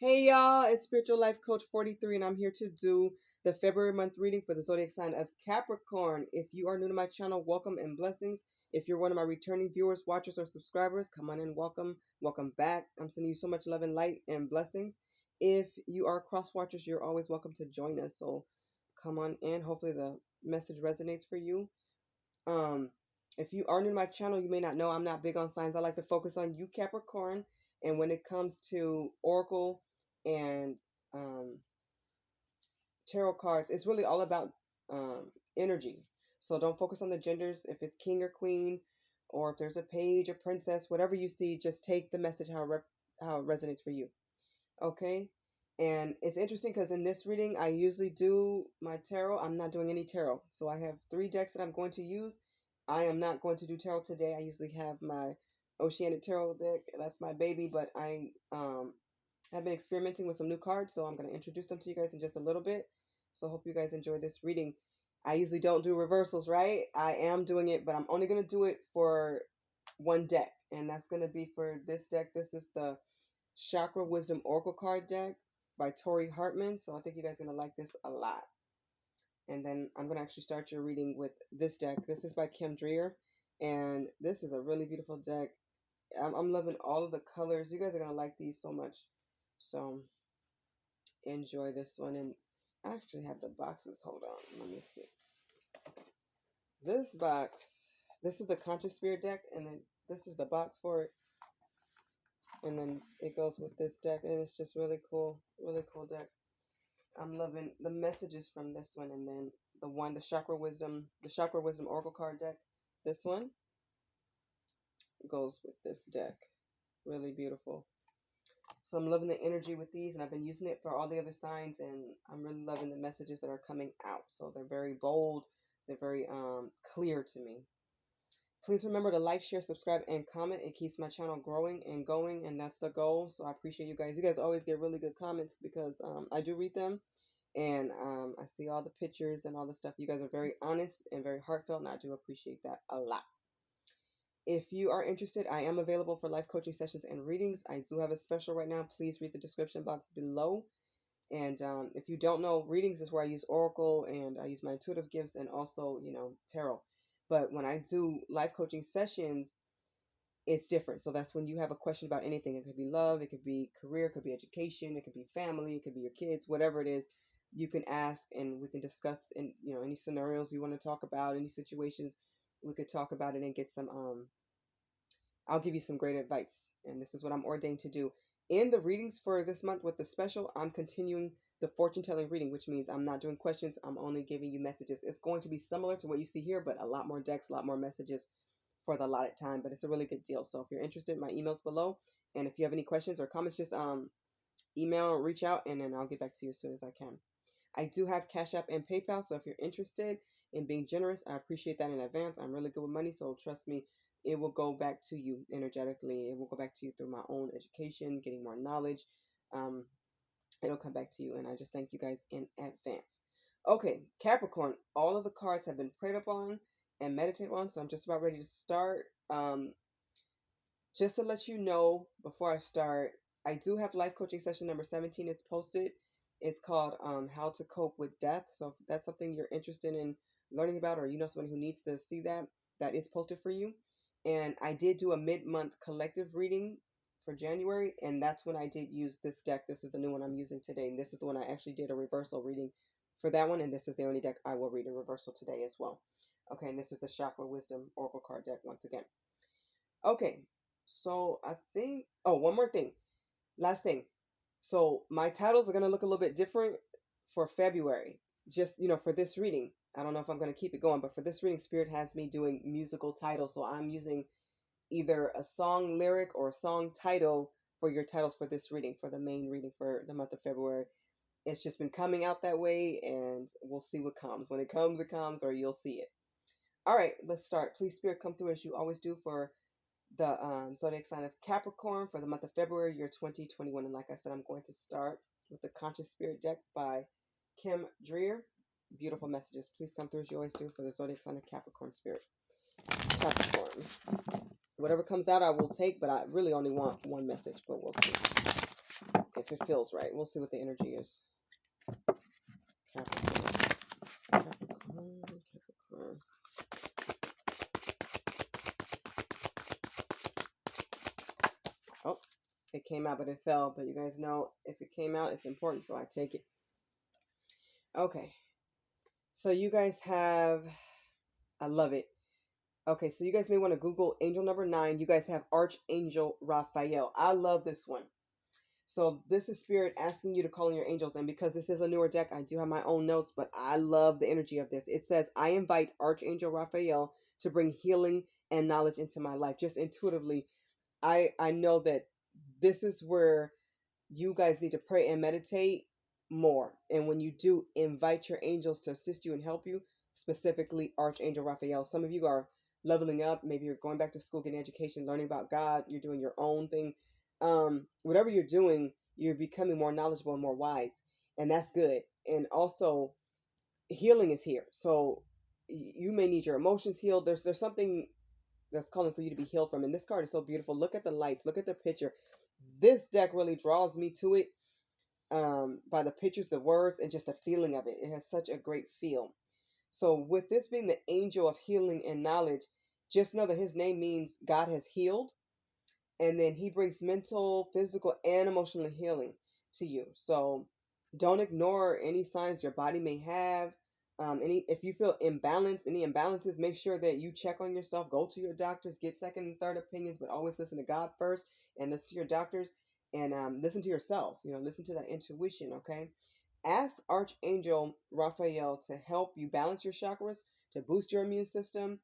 Hey y'all, it's Spiritual Life Coach 43, and I'm here to do the February month reading for the zodiac sign of Capricorn. If you are new to my channel, welcome and blessings. If you're one of my returning viewers, watchers, or subscribers, come on in, welcome back. I'm sending you so much love and light and blessings. If you are cross watchers, you're always welcome to join us. So come on in. Hopefully the message resonates for you. Um, if you are new to my channel, you may not know I'm not big on signs. I like to focus on you, Capricorn. And when it comes to Oracle and um, tarot cards, it's really all about energy. So don't focus on the genders. If it's king or queen, or if there's a page, a princess, whatever you see, just take the message how it resonates for you. Okay? And it's interesting because in this reading, I usually do my tarot. I'm not doing any tarot. So I have 3 decks that I'm going to use. I am not going to do tarot today. I usually have my Oceanic Tarot deck. That's my baby, but I've been experimenting with some new cards, so I'm going to introduce them to you guys in just a little bit. So I hope you guys enjoy this reading. I usually don't do reversals, right? I am doing it, but I'm only going to do it for one deck, and that's going to be for this deck. This is the Chakra Wisdom Oracle card deck by Tori Hartman. So I think you guys are going to like this a lot. And then I'm going to actually start your reading with this deck. This is by Kim Dreer, and this is a really beautiful deck. I'm loving all of the colors. You guys are going to like these so much. So enjoy this one. And I actually have the boxes. Hold on. Let me see. This box, this is the Conscious Spirit deck, and then this is the box for it. And then it goes with this deck, and it's just really cool deck. I'm loving the messages from this one, and then the Chakra Wisdom Oracle card deck. This one goes with this deck. Really beautiful. So I'm loving the energy with these, and I've been using it for all the other signs, and I'm really loving the messages that are coming out. So they're very bold, they're very clear to me. Please remember to like, share, subscribe, and comment. It keeps my channel growing and going, and that's the goal. So I appreciate you guys. You guys always get really good comments because I do read them, and I see all the pictures and all the stuff. You guys are very honest and very heartfelt, and I do appreciate that a lot. If you are interested, I am available for life coaching sessions and readings. I do have a special right now. Please read the description box below. And if you don't know, readings is where I use Oracle and I use my intuitive gifts and also, tarot. But when I do life coaching sessions, it's different. So that's when you have a question about anything. It could be love, it could be career, it could be education, it could be family, it could be your kids, whatever it is. You can ask and we can discuss in any scenarios you want to talk about, any situations. We could talk about it and get some I'll give you some great advice, and this is what I'm ordained to do. In the readings for this month with the special, I'm continuing the fortune-telling reading, which means I'm not doing questions. I'm only giving you messages. It's going to be similar to what you see here, but a lot more decks, a lot more messages for the allotted time, but it's a really good deal. So if you're interested, my email's below, and if you have any questions or comments, just email or reach out, and then I'll get back to you as soon as I can. I do have Cash App and PayPal, so if you're interested in being generous, I appreciate that in advance. I'm really good with money, so trust me, it will go back to you energetically. It will go back to you through my own education, getting more knowledge. It'll come back to you, and I just thank you guys in advance. Okay, Capricorn, all of the cards have been prayed upon and meditated on, so I'm just about ready to start. Just to let you know before I start, I do have life coaching session number 17. It's posted. It's called How to Cope with Death. So if that's something you're interested in learning about, or you know someone who needs to see that, that is posted for you. And I did do a mid-month collective reading for January, and that's when I did use this deck. This is the new one I'm using today, and this is the one I actually did a reversal reading for that one, and this is the only deck I will read in reversal today as well. Okay, and this is the Chakra Wisdom Oracle card deck once again. Okay, so I think, oh, one more thing. Last thing. So my titles are going to look a little bit different for February. Just, for this reading. I don't know if I'm going to keep it going, but for this reading, Spirit has me doing musical titles. So I'm using either a song lyric or a song title for your titles for this reading, for the main reading for the month of February. It's just been coming out that way, and we'll see what comes. When it comes, or you'll see it. All right, let's start. Please, Spirit, come through as you always do for the zodiac sign of Capricorn for the month of February, year 2021. And like I said, I'm going to start with the Conscious Spirit deck by Kim Dreer. Beautiful messages. Please come through as you always do for the zodiac sign of Capricorn Spirit. Capricorn. Whatever comes out, I will take, but I really only want one message, but we'll see. if it feels right. We'll see what the energy is. Capricorn, Capricorn, Capricorn. Oh, it came out, but it fell. But you guys know if it came out, it's important, so I take it. Okay. So you guys have, I love it. Okay, so you guys may want to Google angel number 9. You guys have Archangel Raphael. I love this one. So this is Spirit asking you to call in your angels. And because this is a newer deck, I do have my own notes, but I love the energy of this. It says, I invite Archangel Raphael to bring healing and knowledge into my life. Just intuitively, I know that this is where you guys need to pray and meditate more. And when you do, invite your angels to assist you and help you, specifically Archangel Raphael. Some of you are leveling up. Maybe you're going back to school, getting education, learning about God. You're doing your own thing. Whatever you're doing, you're becoming more knowledgeable and more wise. And that's good. And also, healing is here. So you may need your emotions healed. There's something that's calling for you to be healed from. And this card is so beautiful. Look at the lights. Look at the picture. This deck really draws me to it, by the pictures, the words, and just the feeling of it. It has such a great feel. So with this being the angel of healing and knowledge, just know that his name means God has healed. And then he brings mental, physical, and emotional healing to you. So don't ignore any signs your body may have. If you feel imbalanced, any imbalances, make sure that you check on yourself. Go to your doctors, get second and third opinions, but always listen to God first and listen to your doctors, and listen to yourself. Listen to that intuition. Okay. Ask Archangel Raphael to help you balance your chakras, to boost your immune system,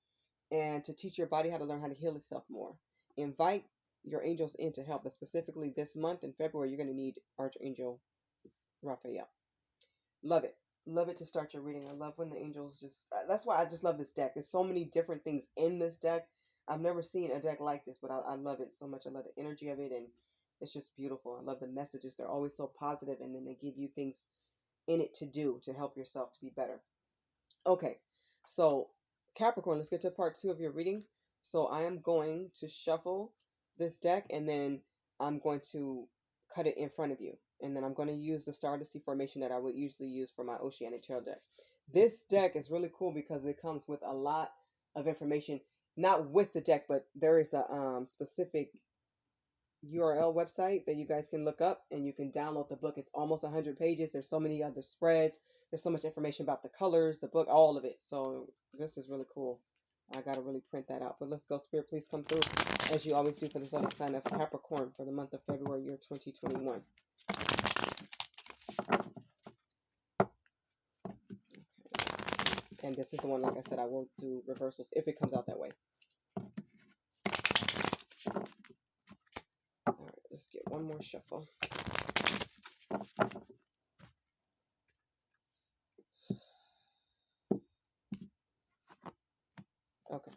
and to teach your body how to learn how to heal itself more. Invite your angels in to help, but specifically this month in February, you're going to need Archangel Raphael. Love it. Love it to start your reading. I love when the angels that's why I just love this deck. There's so many different things in this deck. I've never seen a deck like this, but I love it so much. I love the energy of it, and it's just beautiful. I love the messages. They're always so positive, and then they give you things in it to do to help yourself to be better. Okay, so Capricorn, let's get to part 2 of your reading. So I am going to shuffle this deck, and then I'm going to cut it in front of you. And then I'm going to use the Stardusty formation that I would usually use for my Oceanic Tarot deck. This deck is really cool because it comes with a lot of information. Not with the deck, but there is a specific URL website that you guys can look up, and you can download the book. It's almost 100 pages. There's so many other spreads. There's so much information about the colors, the book, all of it. So this is really cool. I got to really print that out. But let's go. Spirit, please come through, as you always do, for the zodiac sign of Capricorn for the month of February, year 2021. And this is the one, like I said, I will do reversals if it comes out that way. All right, let's get one more shuffle. Okay.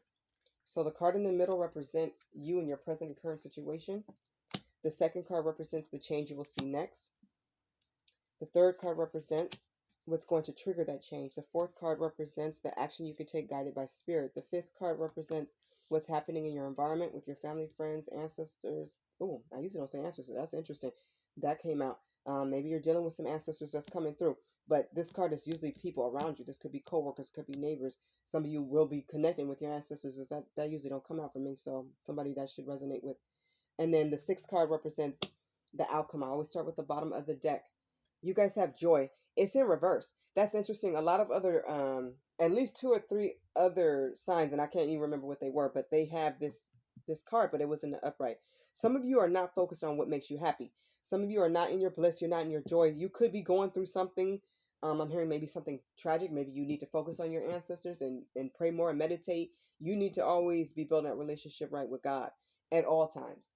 So the card in the middle represents you and your present and current situation. The second card represents the change you will see next. The third card represents what's going to trigger that change. The fourth card represents the action you can take guided by spirit. The fifth card represents what's happening in your environment with your family, friends, ancestors. Oh, I usually don't say ancestors. That's interesting. That came out. Maybe you're dealing with some ancestors that's coming through. But this card is usually people around you. This could be coworkers, could be neighbors. Some of you will be connecting with your ancestors. That usually don't come out for me. So somebody that should resonate with. And then the sixth card represents the outcome. I always start with the bottom of the deck. You guys have joy. It's in reverse. That's interesting. A lot of other, at least 2 or 3 other signs, and I can't even remember what they were, but they have this card, but it was in the upright. Some of you are not focused on what makes you happy. Some of you are not in your bliss. You're not in your joy. You could be going through something. I'm hearing maybe something tragic. Maybe you need to focus on your ancestors and pray more and meditate. You need to always be building that relationship right with God at all times.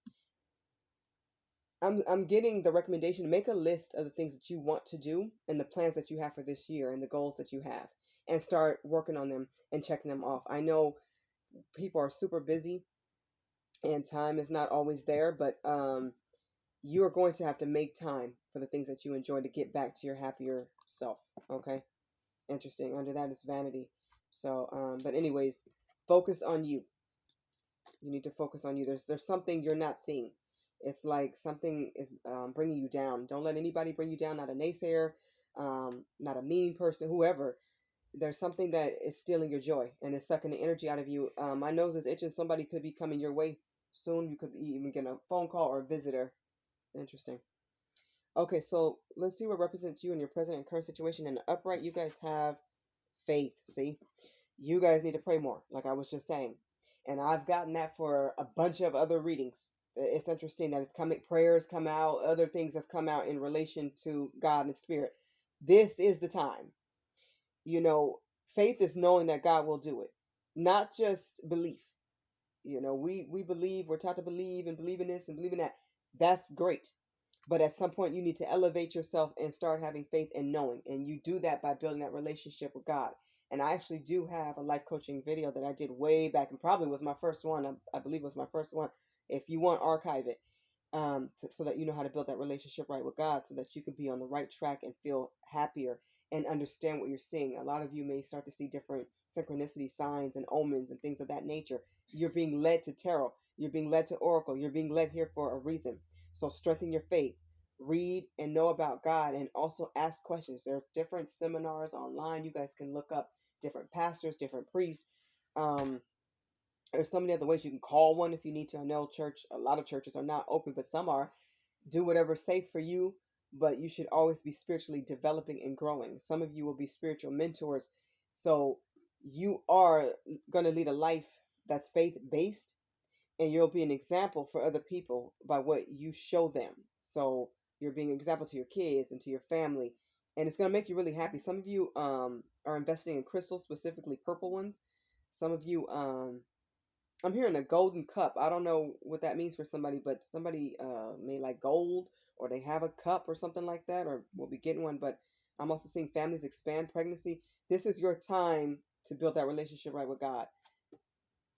I'm getting the recommendation to make a list of the things that you want to do and the plans that you have for this year and the goals that you have, and start working on them and checking them off. I know people are super busy and time is not always there, but you are going to have to make time for the things that you enjoy to get back to your happier self. Okay. Interesting. Under that is vanity. So, but anyways, focus on you. You need to focus on you. There's something you're not seeing. It's like something is bringing you down. Don't let anybody bring you down, not a naysayer, not a mean person, whoever. There's something that is stealing your joy and is sucking the energy out of you. My nose is itching. Somebody could be coming your way soon. You could be even get a phone call or a visitor. Interesting. Okay, so let's see what represents you in your present and current situation. In the upright, you guys have faith. See, you guys need to pray more, like I was just saying. And I've gotten that for a bunch of other readings. It's interesting that it's coming, prayers come out, other things have come out in relation to God and Spirit. This is the time. You know, faith is knowing that God will do it, not just belief. You know, we believe, we're taught to believe and believe in this and believe in that. That's great. But at some point, you need to elevate yourself and start having faith and knowing. And you do that by building that relationship with God. And I actually do have a life coaching video that I did way back, and probably was my first one. I believe it was my first one. If you want, archive it, so that you know how to build that relationship right with God, so that you can be on the right track and feel happier and understand what you're seeing. A lot of you may start to see different synchronicity signs and omens and things of that nature. You're being led to tarot. You're being led to oracle. You're being led here for a reason. So strengthen your faith. Read and know about God, and also ask questions. There are different seminars online. You guys can look up different pastors, different priests. Um, there's so many other ways you can call one if you need to. I know a lot of churches are not open, but some are. Do whatever's safe for you, but you should always be spiritually developing and growing. Some of you will be spiritual mentors. So you are going to lead a life that's faith based, and you'll be an example for other people by what you show them. So you're being an example to your kids and to your family, and it's going to make you really happy. Some of you are investing in crystals, specifically purple ones. Some of you I'm hearing a golden cup. I don't know what that means for somebody, but somebody may like gold, or they have a cup or something like that, or will be getting one. But I'm also seeing families expand pregnancy. This is your time to build that relationship right with God.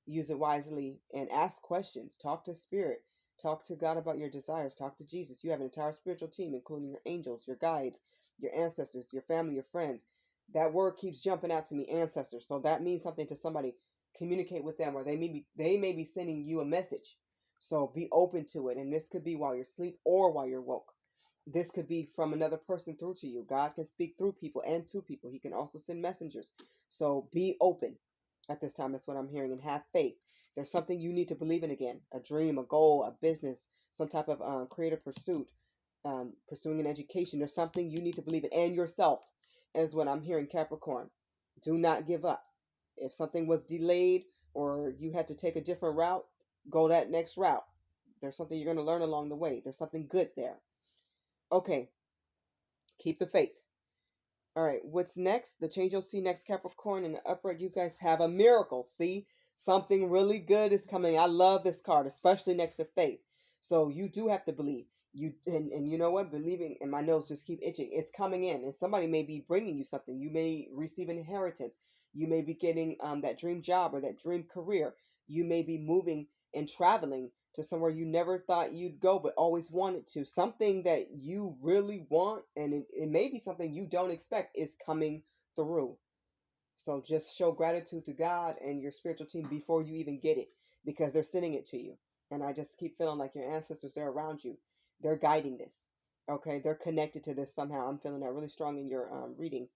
Use it wisely and ask questions. Talk to Spirit. Talk to God about your desires. Talk to Jesus. You have an entire spiritual team, including your angels, your guides, your ancestors, your family, your friends. That word keeps jumping out to me, ancestors. So that means something to somebody. Communicate with them, or they may be sending you a message. So be open to it. And this could be while you're asleep or while you're woke. This could be from another person through to you. God can speak through people and to people. He can also send messengers. So be open at this time. That's what I'm hearing. And have faith. There's something you need to believe in again. A dream, a goal, a business, some type of creative pursuit, pursuing an education. There's something you need to believe in. And yourself is what I'm hearing, Capricorn. Do not give up. If something was delayed or you had to take a different route, go that next route. There's something you're going to learn along the way. There's something good there. Okay, keep the faith. All right, what's next? The change you'll see next, Capricorn, in the upright, you guys have a miracle. See, something really good is coming. I love this card, especially next to faith. So you do have to believe. And you know what? Believing, and my nose just keep itching. It's coming in, and somebody may be bringing you something. You may receive an inheritance. You may be getting that dream job or that dream career. You may be moving and traveling to somewhere you never thought you'd go but always wanted to. Something that you really want, and it may be something you don't expect, is coming through. So just show gratitude to God and your spiritual team before you even get it, because they're sending it to you. And I just keep feeling like your ancestors, they're around you. They're guiding this. Okay, they're connected to this somehow. I'm feeling that really strong in your reading.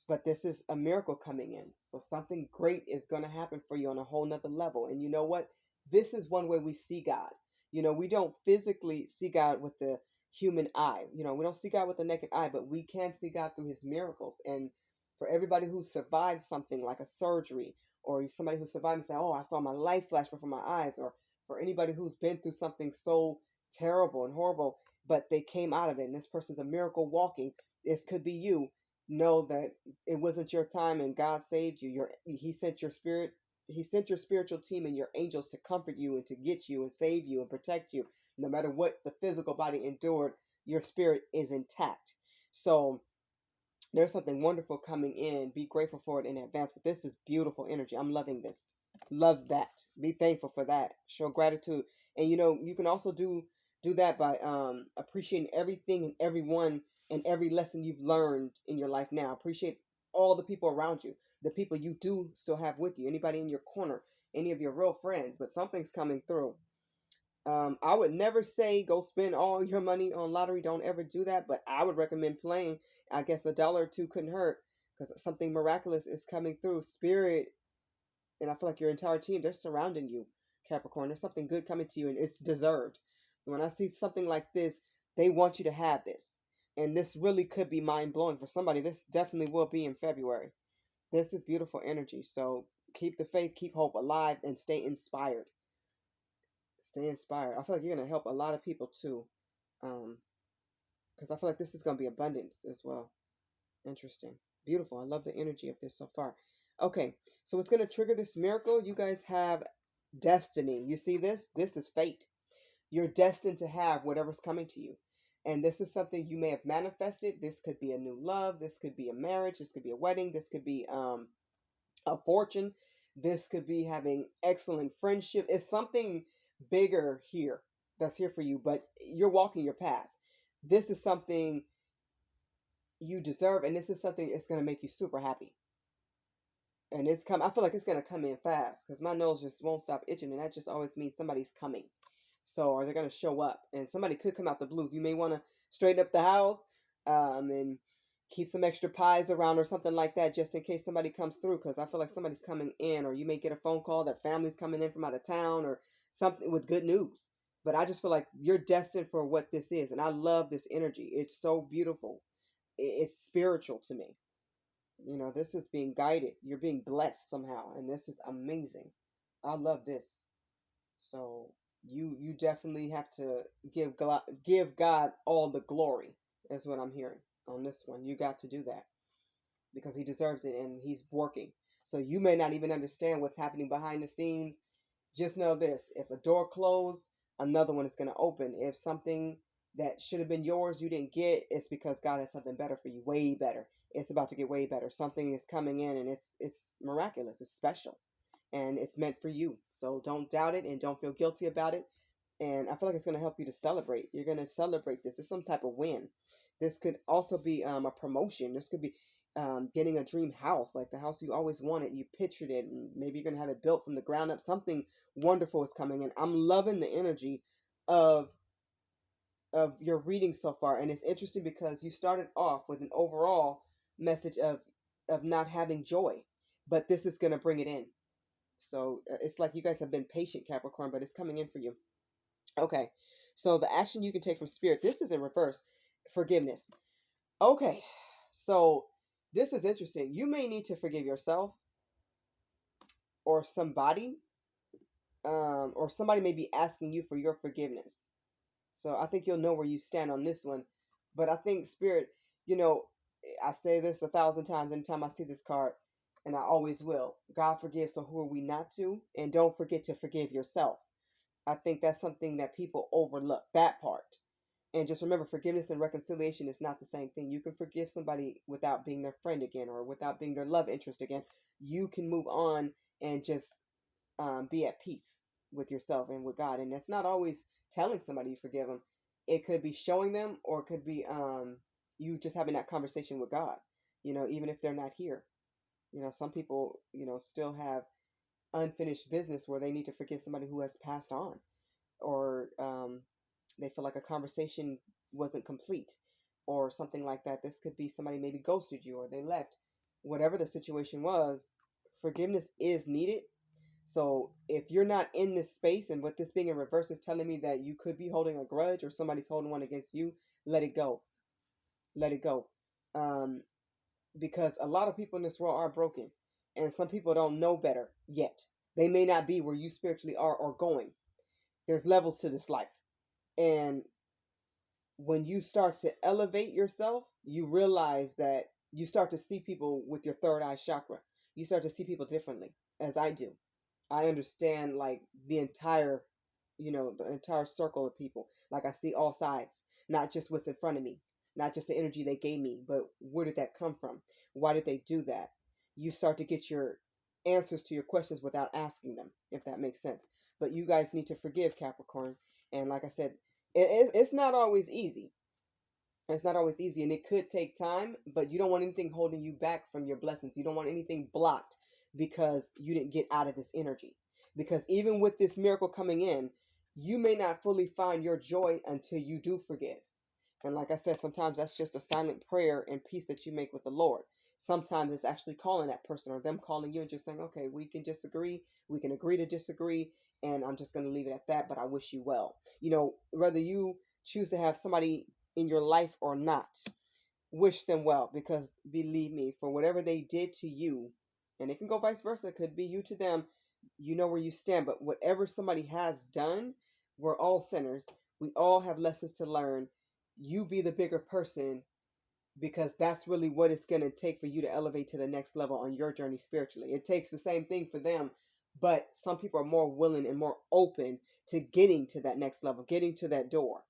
But this is a miracle coming in. So something great is going to happen for you on a whole nother level. And you know what? This is one way we see God. You know, we don't physically see God with the human eye. You know, we don't see God with the naked eye, but we can see God through his miracles. And for everybody who survived something like a surgery, or somebody who survived and say, oh, I saw my life flash before my eyes, or for anybody who's been through something so terrible and horrible, but they came out of it, and this person's a miracle walking. This could be you. Know that it wasn't your time and God saved you. He sent your spirit, he sent your spiritual team and your angels to comfort you and to get you and save you and protect you. No matter what the physical body endured, your spirit is intact. So there's something wonderful coming in. Be grateful for it in advance. But this is beautiful energy. I'm loving this. Love that. Be thankful for that. Show gratitude. And you know, you can also do that by appreciating everything and everyone and every lesson you've learned in your life now. Appreciate all the people around you, the people you do still have with you, anybody in your corner, any of your real friends. But something's coming through. I would never say go spend all your money on lottery. Don't ever do that. But I would recommend playing. I guess a dollar or two couldn't hurt because something miraculous is coming through. Spirit, and I feel like your entire team, they're surrounding you, Capricorn. There's something good coming to you, and it's deserved. When I see something like this, they want you to have this. And this really could be mind blowing for somebody. This definitely will be in February. This is beautiful energy. So keep the faith, keep hope alive, and stay inspired. Stay inspired. I feel like you're gonna help a lot of people too, because I feel like this is gonna be abundance as well. Interesting, beautiful. I love the energy of this so far. Okay, so it's gonna trigger this miracle. You guys have destiny. You see this? This is fate. You're destined to have whatever's coming to you. And this is something you may have manifested. This could be a new love. This could be a marriage. This could be a wedding. This could be a fortune. This could be having excellent friendship. It's something bigger here that's here for you, but you're walking your path. This is something you deserve, and this is something that's going to make you super happy. And it's come. I feel like it's going to come in fast because my nose just won't stop itching, and that just always means somebody's coming. So, or they're going to show up, and somebody could come out the blue. You may want to straighten up the house, and keep some extra pies around or something like that, just in case somebody comes through. Because I feel like somebody's coming in, or you may get a phone call that family's coming in from out of town, or something with good news. But I just feel like you're destined for what this is, and I love this energy. It's so beautiful. It's spiritual to me. You know, this is being guided. You're being blessed somehow, and this is amazing. I love this. So you definitely have to give God all the glory. That's what I'm hearing on this one. You got to do that because he deserves it and he's working. So you may not even understand what's happening behind the scenes. Just know this: if a door closed, another one is going to open. If something that should have been yours you didn't get, it's because God has something better for you, way better. It's about to get way better. Something is coming in and it's miraculous. It's special and it's meant for you. So don't doubt it and don't feel guilty about it. And I feel like it's going to help you to celebrate. You're going to celebrate this. It's some type of win. This could also be a promotion. This could be getting a dream house, like the house you always wanted. You pictured it, and maybe you're going to have it built from the ground up. Something wonderful is coming in. I'm loving the energy of your reading so far, and it's interesting because you started off with an overall message of not having joy, but this is going to bring it in. So it's like you guys have been patient, Capricorn, but it's coming in for you. Okay. So the action you can take from spirit, this is in reverse. Forgiveness. Okay. So this is interesting. You may need to forgive yourself or somebody, or somebody may be asking you for your forgiveness. So I think you'll know where you stand on this one. But I think spirit, you know, I say this 1,000 times anytime I see this card, and I always will. God forgives, so who are we not to? And don't forget to forgive yourself. I think that's something that people overlook, that part. And just remember, forgiveness and reconciliation is not the same thing. You can forgive somebody without being their friend again or without being their love interest again. You can move on and just be at peace with yourself and with God. And that's not always telling somebody you forgive them. It could be showing them, or it could be you just having that conversation with God, you know, even if they're not here. You know, some people, you know, still have unfinished business where they need to forgive somebody who has passed on, or they feel like a conversation wasn't complete or something like that. This could be somebody maybe ghosted you or they left. Whatever the situation was, forgiveness is needed. So if you're not in this space, and with this being in reverse is telling me that you could be holding a grudge or somebody's holding one against you, let it go. Let it go. Um, because a lot of people in this world are broken, and some people don't know better yet. They may not be where you spiritually are or going. There's levels to this life. And when you start to elevate yourself, you realize that you start to see people with your third eye chakra. You start to see people differently, as I do. I understand like the entire, you know, the entire circle of people. Like I see all sides, not just what's in front of me, not just the energy they gave me, but where did that come from? Why did they do that? You start to get your answers to your questions without asking them, if that makes sense. But you guys need to forgive, Capricorn. And like I said, it's not always easy. It's not always easy, and it could take time, but you don't want anything holding you back from your blessings. You don't want anything blocked because you didn't get out of this energy. Because even with this miracle coming in, You may not fully find your joy until you do forgive. And like I said, sometimes that's just a silent prayer and peace that you make with the Lord. Sometimes it's actually calling that person or them calling you and just saying, okay, we can disagree. We can agree to disagree. And I'm just going to leave it at that. But I wish you well. Whether you choose to have somebody in your life or not, wish them well, because believe me, for whatever they did to you, and it can go vice versa, it could be you to them, you know where you stand. But whatever somebody has done, we're all sinners. We all have lessons to learn. You be the bigger person, because that's really what it's going to take for you to elevate to the next level on your journey spiritually. It takes the same thing for them, but some people are more willing and more open to getting to that next level, getting to that door.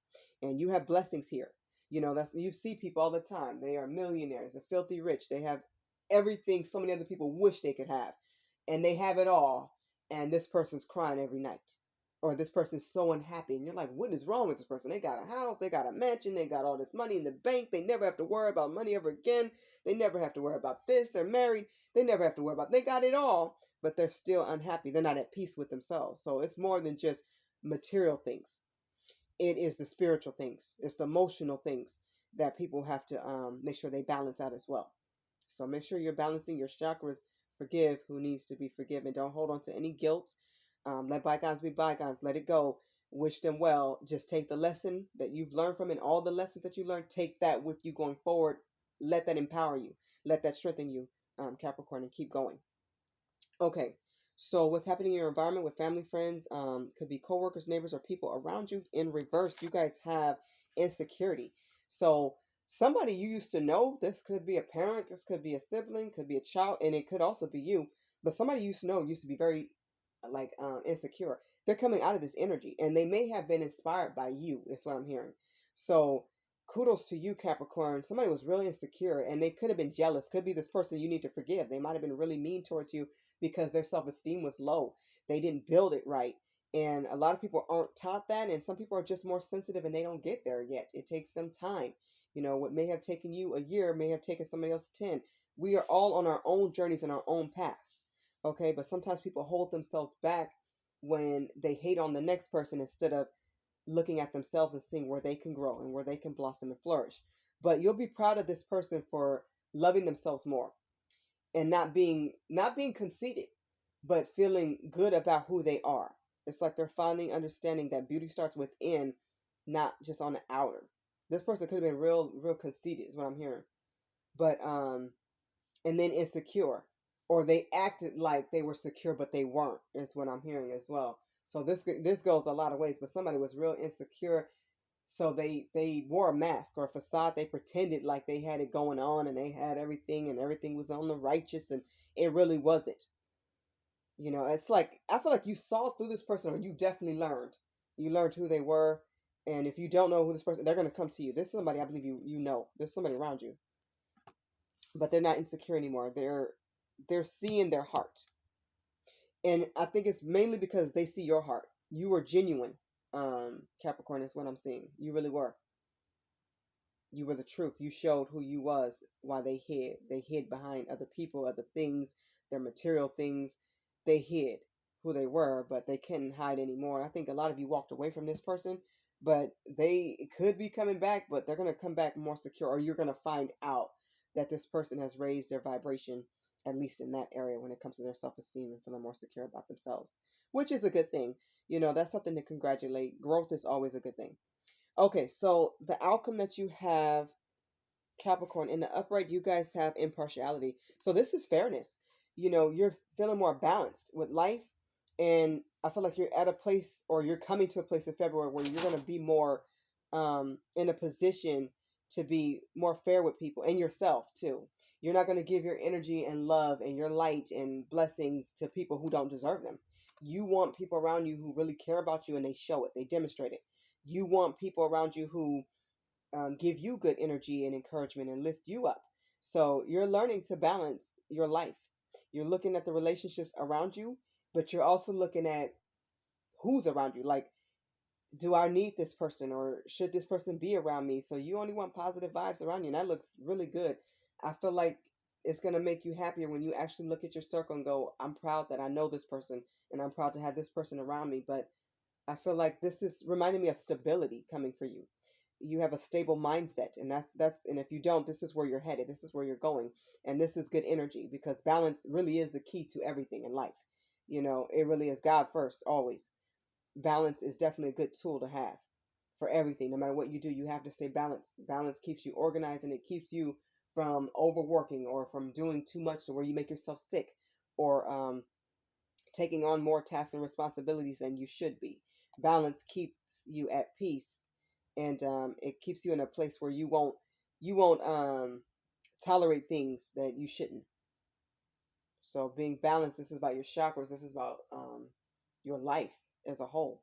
And you have blessings here. That's, you see people all the time. They are millionaires, they're filthy rich. They have everything so many other people wish they could have. And they have it all. And this person's crying every night. Or this person's so unhappy, and you're like, what is wrong with this person? They got a house, they got a mansion, they got all this money in the bank, they never have to worry about money ever again, they never have to worry about this, they're married, they never have to worry about, they got it all, but they're still unhappy, they're not at peace with themselves. So it's more than just material things. It is the spiritual things, it's the emotional things that people have to make sure they balance out as well. So make sure you're balancing your chakras. Forgive who needs to be forgiven. Don't hold on to any guilt. Let bygones be bygones. Let it go. Wish them well. Just take the lesson that you've learned from it, all the lessons that you learned. Take that with you going forward. Let that empower you. Let that strengthen you, Capricorn, and keep going. Okay, so what's happening in your environment with family, friends, could be coworkers, neighbors, or people around you. In reverse, you guys have insecurity. So somebody you used to know, this could be a parent, this could be a sibling, could be a child, and it could also be you. But somebody you used to know used to be very like insecure. They're coming out of this energy, and they may have been inspired by you. Is what I'm hearing. So kudos to you, Capricorn. Somebody was really insecure, and they could have been jealous. Could be this person you need to forgive. They might have been really mean towards you because their self-esteem was low. They didn't build it right. And a lot of people aren't taught that, and some people are just more sensitive and they don't get there yet. It takes them time. What may have taken you a year may have taken somebody else 10. We are all on our own journeys and our own paths. Okay, but sometimes people hold themselves back when they hate on the next person instead of looking at themselves and seeing where they can grow and where they can blossom and flourish. But you'll be proud of this person for loving themselves more and not being conceited, but feeling good about who they are. It's like they're finally understanding that beauty starts within, not just on the outer. This person could have been real conceited, is what I'm hearing. But and then insecure, or they acted like they were secure but they weren't, is what I'm hearing as well. So this goes a lot of ways. But somebody was real insecure, so they wore a mask or a facade. They pretended like they had it going on and they had everything and everything was on the righteous, and it really wasn't. It's like I feel like you saw through this person, or you definitely learned. You learned who they were, and if you don't know who this person, they're gonna come to you. There's somebody I believe you know. There's somebody around you, but they're not insecure anymore. They're seeing their heart, and I think it's mainly because they see your heart. You were genuine, Capricorn, is what I'm seeing. You really were. You were the truth. You showed who you was while they hid. They hid behind other people, other things, their material things. They hid who they were, but they couldn't hide anymore. I think a lot of you walked away from this person, but they could be coming back, but they're going to come back more secure, or you're going to find out that this person has raised their vibration, at least in that area, when it comes to their self-esteem and feeling more secure about themselves, which is a good thing. That's something to congratulate. Growth is always a good thing. Okay, so the outcome that you have, Capricorn, in the upright, you guys have impartiality. So this is fairness. You're feeling more balanced with life. And I feel like you're at a place, or you're coming to a place in February where you're going to be more in a position to be more fair with people and yourself too. You're not going to give your energy and love and your light and blessings to people who don't deserve them. You want people around you who really care about you, and they show it, they demonstrate it. You want people around you who give you good energy and encouragement and lift you up. So you're learning to balance your life. You're looking at the relationships around you, but you're also looking at who's around you. Like, do I need this person, or should this person be around me? So you only want positive vibes around you, and that looks really good. I feel like it's going to make you happier when you actually look at your circle and go, I'm proud that I know this person, and I'm proud to have this person around me. But I feel like this is reminding me of stability coming for you. You have a stable mindset, and and if you don't, this is where you're headed. This is where you're going, and this is good energy because balance really is the key to everything in life. It really is God first, always. Balance is definitely a good tool to have for everything. No matter what you do, you have to stay balanced. Balance keeps you organized and it keeps you from overworking or from doing too much to where you make yourself sick or taking on more tasks and responsibilities than you should be. Balance keeps you at peace, and it keeps you in a place where you won't tolerate things that you shouldn't. So being balanced, this is about your chakras. This is about your life as a whole.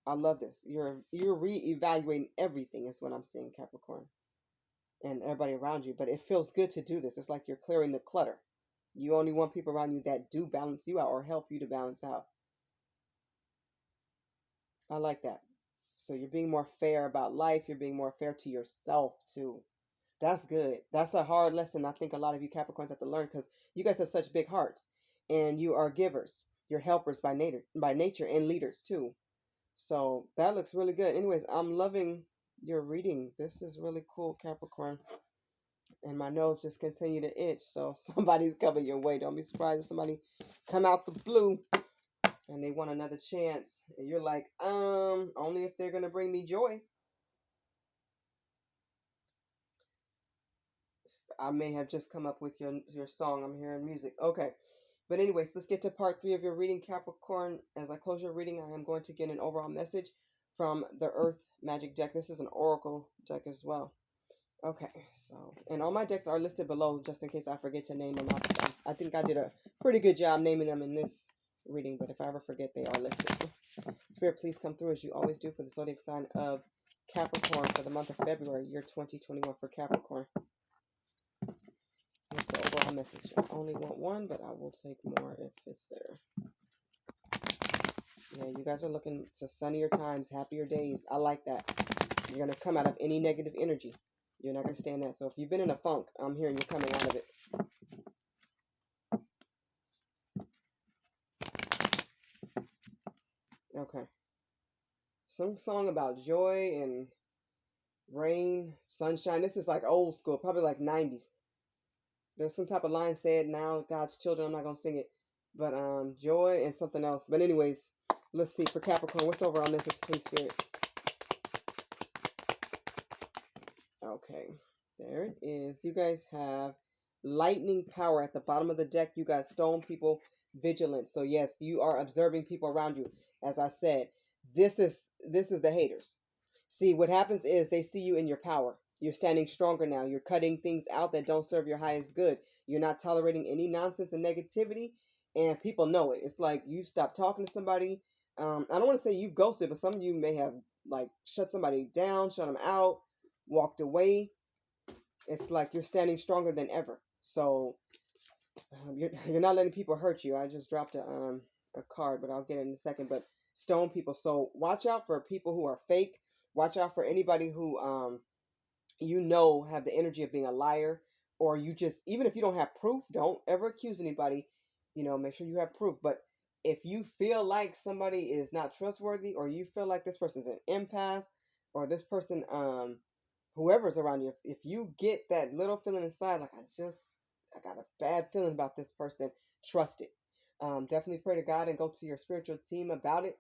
I love this. You're reevaluating everything is what I'm seeing, Capricorn, and everybody around you. But it feels good to do this. It's like you're clearing the clutter. You only want people around you that do balance you out or help you to balance out. I like that. So you're being more fair about life. You're being more fair to yourself too. That's good. That's a hard lesson I think a lot of you Capricorns have to learn because you guys have such big hearts and you are givers. You're helpers by nature and leaders too. So that looks really good. Anyways, I'm loving your reading. This is really cool, Capricorn. And my nose just continue to itch. So somebody's coming your way. Don't be surprised if somebody come out the blue and they want another chance. And you're like, only if they're gonna bring me joy. I may have just come up with your song. I'm hearing music. Okay. But anyways, let's get to part 3 of your reading, Capricorn. As I close your reading, I am going to get an overall message from the Earth Magic deck. This is an oracle deck as well. Okay, so, and all my decks are listed below just in case I forget to name them. I think I did a pretty good job naming them in this reading, but if I ever forget, they are listed. Spirit, please come through as you always do for the zodiac sign of Capricorn for the month of February, year 2021 for Capricorn. It's the overall message. I only want one, but I will take more if it's there. Yeah, you guys are looking to sunnier times, happier days. I like that. You're going to come out of any negative energy. You're not going to stay in that. So if you've been in a funk, I'm hearing you're coming out of it. Okay. Some song about joy and rain, sunshine. This is like old school, probably like 90s. There's some type of line said now, God's children. I'm not going to sing it. But joy and something else. But anyways, let's see. For Capricorn, what's over on this? Please, Spirit. Okay, there it is. You guys have lightning power at the bottom of the deck. You got stone people vigilance. So yes, you are observing people around you. As I said, this is the haters. See, what happens is they see you in your power. You're standing stronger now. You're cutting things out that don't serve your highest good. You're not tolerating any nonsense and negativity, and people know it. It's like you stop talking to somebody. I don't want to say you ghosted, but some of you may have like shut somebody down, shut them out, walked away. It's like you're standing stronger than ever. So you're not letting people hurt you. I just dropped a card, but I'll get it in a second. But stone people. So watch out for people who are fake. Watch out for anybody who have the energy of being a liar, or you just, even if you don't have proof, don't ever accuse anybody. Make sure you have proof. But if you feel like somebody is not trustworthy, or you feel like this person's an empath, or this person whoever's around you, if you get that little feeling inside, like I got a bad feeling about this person, trust it. Definitely pray to God and go to your spiritual team about it.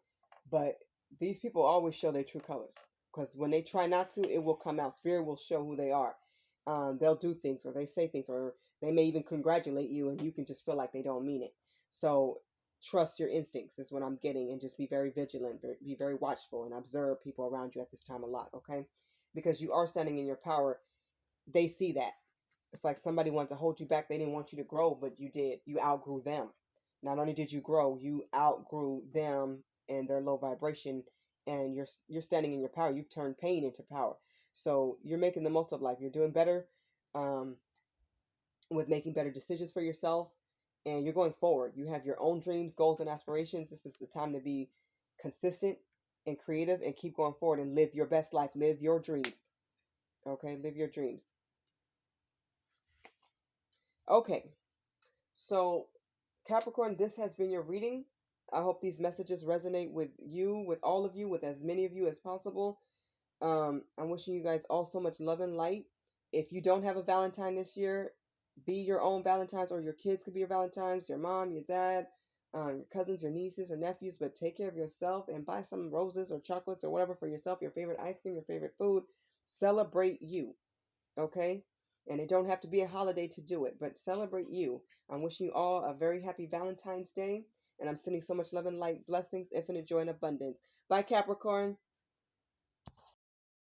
But these people always show their true colors, because when they try not to, it will come out. Spirit will show who they are. They'll do things, or they say things, or they may even congratulate you, and you can just feel like they don't mean it. So trust your instincts is what I'm getting, and just be very vigilant, be very watchful, and observe people around you at this time a lot, okay? Because you are standing in your power. They see that. It's like somebody wanted to hold you back. They didn't want you to grow, but you did. You outgrew them. Not only did you grow, you outgrew them and their low vibration, and you're standing in your power. You've turned pain into power. So you're making the most of life. You're doing better um, with making better decisions for yourself, and you're going forward. You have your own dreams, goals, and aspirations. This is the time to be consistent and creative and keep going forward and live your best life. Live your dreams. Okay, live your dreams. Okay, so Capricorn, this has been your reading. I hope these messages resonate with you, with all of you, with as many of you as possible. I'm wishing you guys all so much love and light. If you don't have a Valentine this year, be your own Valentines, or your kids could be your Valentines, your mom, your dad, your cousins, your nieces, or nephews. But take care of yourself and buy some roses or chocolates or whatever for yourself, your favorite ice cream, your favorite food. Celebrate you, okay? And it don't have to be a holiday to do it, but celebrate you. I'm wishing you all a very happy Valentine's Day, and I'm sending so much love and light, blessings, infinite joy, and abundance. Bye, Capricorn.